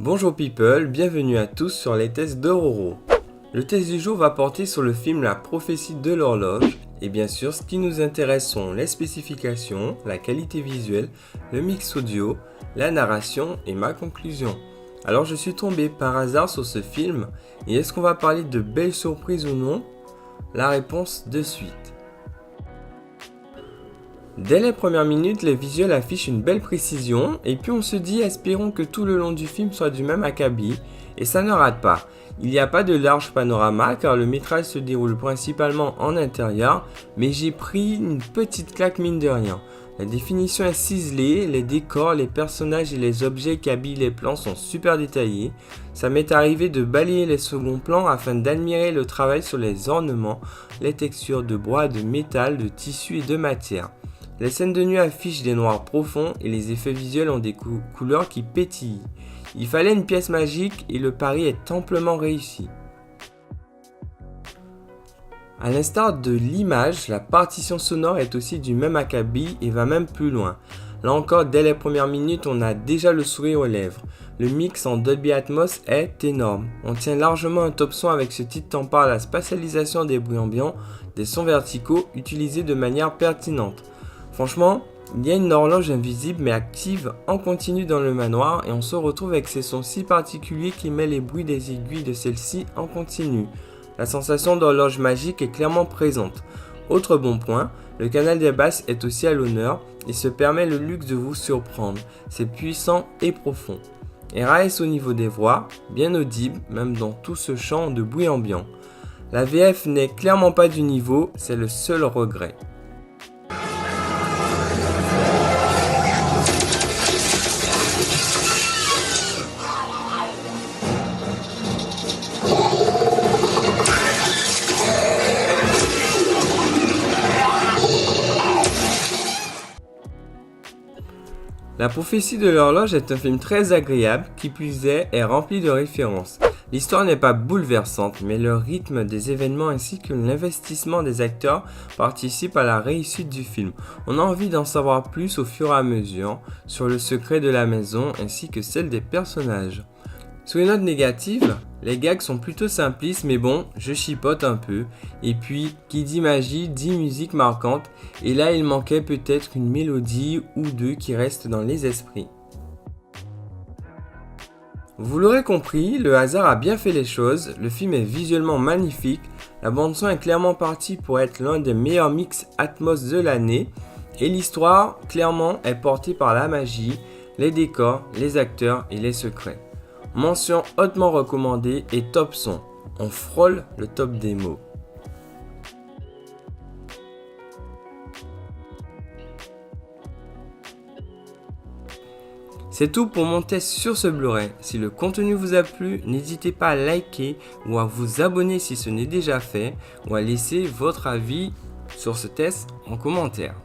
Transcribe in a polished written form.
Bonjour people, bienvenue à tous sur les tests d'Ororo. Le test du jour va porter sur le film La prophétie de l'horloge et bien sûr ce qui nous intéresse sont les spécifications, la qualité visuelle, le mix audio, la narration et ma conclusion. Alors je suis tombé par hasard sur ce film et est-ce qu'on va parler de belles surprises ou non? La réponse de suite. Dès les premières minutes, les visuels affichent une belle précision et puis on se dit espérons que tout le long du film soit du même acabit et ça ne rate pas. Il n'y a pas de large panorama car le métrage se déroule principalement en intérieur mais j'ai pris une petite claque mine de rien. La définition est ciselée, les décors, les personnages et les objets qui habillent les plans sont super détaillés. Ça m'est arrivé de balayer les seconds plans afin d'admirer le travail sur les ornements, les textures de bois, de métal, de tissu et de matière. Les scènes de nuit affichent des noirs profonds et les effets visuels ont des couleurs qui pétillent. Il fallait une pièce magique et le pari est amplement réussi. A l'instar de l'image, la partition sonore est aussi du même acabit et va même plus loin. Là encore, dès les premières minutes, on a déjà le sourire aux lèvres. Le mix en Dolby Atmos est énorme. On tient largement un top son avec ce titre tant par la spatialisation des bruits ambiants, des sons verticaux utilisés de manière pertinente. Franchement, il y a une horloge invisible mais active en continu dans le manoir et on se retrouve avec ces sons si particuliers qui mêlent les bruits des aiguilles de celle-ci en continu. La sensation d'horloge magique est clairement présente. Autre bon point, le canal des basses est aussi à l'honneur et se permet le luxe de vous surprendre. C'est puissant et profond. Et RAS au niveau des voix, bien audible même dans tout ce champ de bruit ambiant. La VF n'est clairement pas du niveau, c'est le seul regret. La prophétie de l'horloge est un film très agréable, qui plus est rempli de références. L'histoire n'est pas bouleversante, mais le rythme des événements ainsi que l'investissement des acteurs participent à la réussite du film. On a envie d'en savoir plus au fur et à mesure sur le secret de la maison ainsi que celle des personnages. Sur une note négative, les gags sont plutôt simplistes mais bon, je chipote un peu. Et puis, qui dit magie, dit musique marquante. Et là, il manquait peut-être une mélodie ou deux qui restent dans les esprits. Vous l'aurez compris, le hasard a bien fait les choses. Le film est visuellement magnifique. La bande-son est clairement partie pour être l'un des meilleurs mix Atmos de l'année. Et l'histoire, clairement, est portée par la magie, les décors, les acteurs et les secrets. Mention hautement recommandée et top son. On frôle le top des mots. C'est tout pour mon test sur ce Blu-ray. Si le contenu vous a plu, n'hésitez pas à liker ou à vous abonner si ce n'est déjà fait ou à laisser votre avis sur ce test en commentaire.